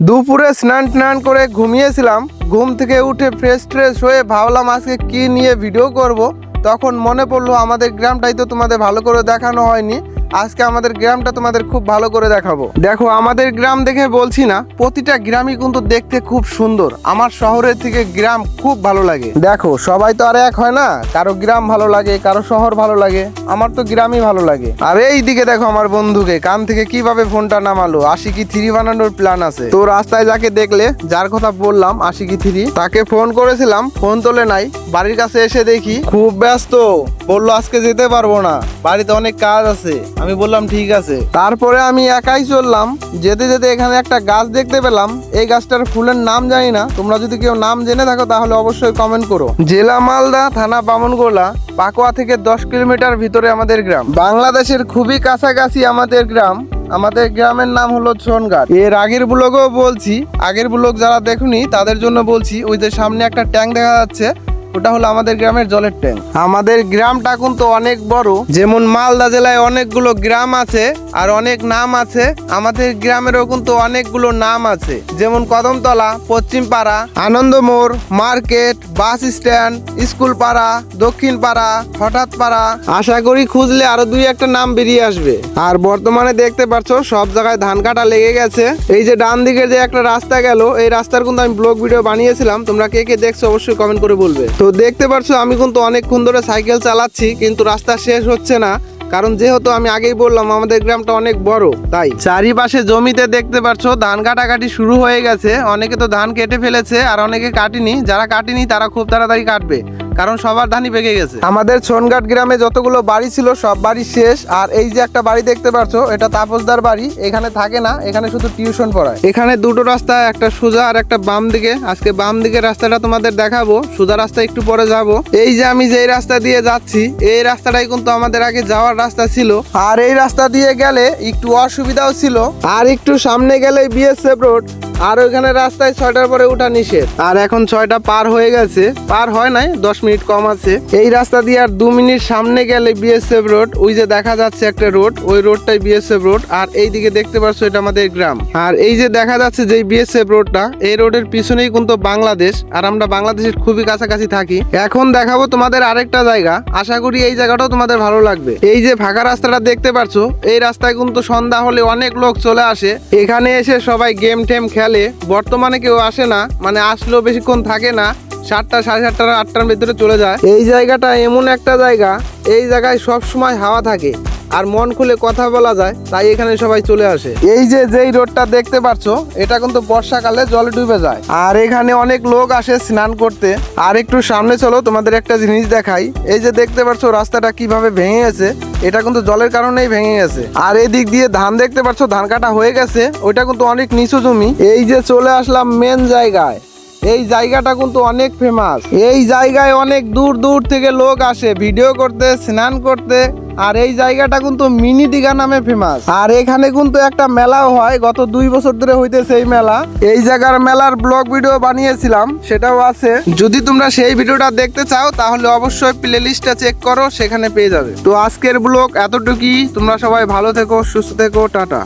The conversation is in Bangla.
দুপুরে স্নান করে ঘুমিয়েছিলাম। ঘুম থেকে উঠে ফ্রেশ হয়ে ভাবলাম আজকে কি নিয়ে ভিডিও করব। তখন মনে পড়লো আমাদের গ্রামটাই তো তোমাদের ভালো করে দেখানো হয়নি। আজকে আমাদের গ্রামটা তোমাদের খুব ভালো করে দেখাবো। দেখো, আমাদের গ্রাম দেখে বলছি না, প্রতিটা গ্রামই কিন্তু দেখতে খুব সুন্দর। আমার শহরের থেকে গ্রাম খুব ভালো লাগে। দেখো, সবাই তো আর এক হয় না, কারো গ্রাম ভালো লাগে, কারো শহর ভালো লাগে। আমার তো গ্রামই ভালো লাগে। আর এই দিকে দেখো আমার বন্ধুকে কান থেকে কিভাবে ফোনটা নামালো। আশিকি 3 বানানোর প্ল্যান আছে। তো রাস্তায় যাকে দেখলে, যার কথা বললাম আশিকি 3, তাকে ফোন করেছিলাম, ফোন তোলে নাই। বাড়ির কাছে এসে দেখি খুব ব্যস্ত, বললো আজকে যেতে পারবো না, বাড়িতে অনেক কাজ আছে। আমি বললাম ঠিক আছে। তারপরে আমি একাই চললাম। যেতে যেতে এখানে একটা গাছ দেখতে পেলাম। এই গাছটার ফুলের নাম জানি না, তোমরা যদি কেউ নাম জেনে থাকো তাহলে অবশ্যই কমেন্ট করো। জেলা মালদা, থানা বামনগোলা, পাকুয়া থেকে 10 কিলোমিটার ভিতরে আমাদের গ্রাম। বাংলাদেশের খুবই কাছাকাছি আমাদের গ্রাম। আমাদের গ্রামের নাম হলো সোনঘাট। এর আগের ব্লগও বলছি, আগের ব্লগ যারা দেখুনি তাদের জন্য বলছি। ওই যে সামনে একটা ট্যাঙ্ক দেখা যাচ্ছে, ওটা হলো আমাদের গ্রামের জলের ট্যাঙ্ক। আমাদের গ্রামটা কিন্তু অনেক বড়। যেমন মালদা জেলায় অনেকগুলো গ্রাম আছে আর অনেক নাম আছে, আমাদের গ্রামেরও কিন্তু অনেকগুলো নাম আছে। যেমন কদমতলা, পশ্চিম পাড়া, আনন্দমোড়, মার্কেট, বাস স্ট্যান্ড, স্কুল পাড়া, দক্ষিণ পাড়া, হঠাৎ পাড়া। আশা করি খুঁজলে আরো 2-1টা নাম বেরিয়ে আসবে। আর বর্তমানে দেখতে পাচ্ছ সব জায়গায় ধান কাটা লেগে গেছে। এই যে ডান দিকে যে একটা রাস্তা গেল, এই রাস্তার কিন্তু আমি ব্লগ ভিডিও বানিয়েছিলাম। তোমরা কে কে দেখছো অবশ্যই কমেন্ট করে বলবে। তো দেখতে পারছো আমি কিন্তু অনেকক্ষণ ধরে সাইকেল চালাচ্ছি, কিন্তু রাস্তা শেষ হচ্ছে না। কারণ যেহেতু আমি আগেই বললাম আমাদের গ্রামটা অনেক বড়, তাই চারিপাশে জমিতে দেখতে পাচ্ছ ধান কাটাকাটি শুরু হয়ে গেছে। অনেকে তো ধান কেটে ফেলেছে আর অনেকে কাটেনি। যারা কাটেনি তারা খুব তাড়াতাড়ি কাটবে, কারণ সবার ধানই পেকে গেছে। আমাদের সোনঘাট গ্রামে যতগুলো বাড়ি ছিল সব বাড়ি শেষ। আর এই যে একটা বাড়ি দেখতে পাচ্ছ, এটা তাপসদার বাড়ি। এখানে থাকে না, এখানে শুধু টিউশন পড়ায়। এখানে দুটো রাস্তা, একটা সোজা আর একটা বাম দিকে। আজকে বাম দিকের রাস্তাটা তোমাদের দেখাবো, সোজা রাস্তা একটু পরে যাব। এই যে আমি যে রাস্তা দিয়ে যাচ্ছি, এই রাস্তাটাই কিন্তু আমাদের আগে যাওয়ার রাস্তা ছিল। আর এই রাস্তা দিয়ে গেলে একটু অসুবিধাও ছিল। আর একটু সামনে গেলে বিএসএফ রোড। আর ওইখানে রাস্তায় 6টার পরে উঠা নিষেধ। আর এখন 6টা পার হয়ে গেছে, পার হয় নাই, 10 মিনিট কম আছে। এই রাস্তা দিয়ে আর 2 মিনিট সামনে গেলে বিএসএফ রোড। ওই যে দেখা যাচ্ছে একটা রোড, ওই রোডটাই বিএসএফ রোড। আর এই দিকে দেখতে পাচ্ছ এটা আমাদের গ্রাম। আর এই যে দেখা যাচ্ছে যে বিএসএফ রোডটা, এই রোডের পিছনেই কিন্তু বাংলাদেশ। আর আমরা বাংলাদেশের খুবই কাছাকাছি থাকি। এখন দেখাবো তোমাদের আরেকটা জায়গা, আশা করি এই জায়গাটাও তোমাদের ভালো লাগবে। এই যে ফাঁকা রাস্তাটা দেখতে পাচ্ছ, এই রাস্তায় কিন্তু সন্ধ্যা হলে অনেক লোক চলে আসে। এখানে এসে সবাই গেম টেম খেলে। বর্তমানে কেউ আসে না, মানে আসলেও বেশিক্ষণ থাকে না। 7টা, 7:30, 8টার ভিতরে চলে যায়। এই জায়গাটা এমন একটা জায়গা, এই জায়গায় সব সময় হাওয়া থাকে আর মন খুলে কথা বলা যায়, তাই এখানে সবাই চলে আসে। এই যে যেই রোডটা দেখতে পাচ্ছ, এটা কিন্তু বর্ষাকালে জলে ডুবে যায়। আর এখানে অনেক লোক আসে স্নান করতে। আর একটু সামনে চলো, তোমাদের একটা জিনিস দেখাই। এই যে দেখতে পাচ্ছ রাস্তাটা কিভাবে ভেঙে গেছে, এটা কিন্তু জলের কারণেই ভেঙে গেছে। আর এদিক দিয়ে ধান দেখতে পাচ্ছ, ধান কাটা হয়ে গেছে। ওইটা কিন্তু অনেক নিচু জমি। এই যে চলে আসলাম মেন জায়গায়। এই জায়গাটা কিন্তু অনেক ফেমাস। এই জায়গায় অনেক দূর থেকে লোক আসে ভিডিও করতে, স্নান করতে। আর এই জায়গাটা কিন্তু মিনি দীঘা নামে ফেমাস। আর এখানে কিন্তু একটা মেলাও হয়, গত 2 বছর ধরে হইতেছে এই মেলা। এই জায়গার মেলার ব্লগ ভিডিও বানিয়েছিলাম, সেটাও আছে। যদি তোমরা সেই ভিডিওটা দেখতে চাও তাহলে অবশ্যই প্লে লিস্টটা চেক করো, সেখানে পেয়ে যাবে। তো আজকের ব্লগ এতটুকুই। তোমরা সবাই ভালো থেকো, সুস্থ থেকো, টাটা।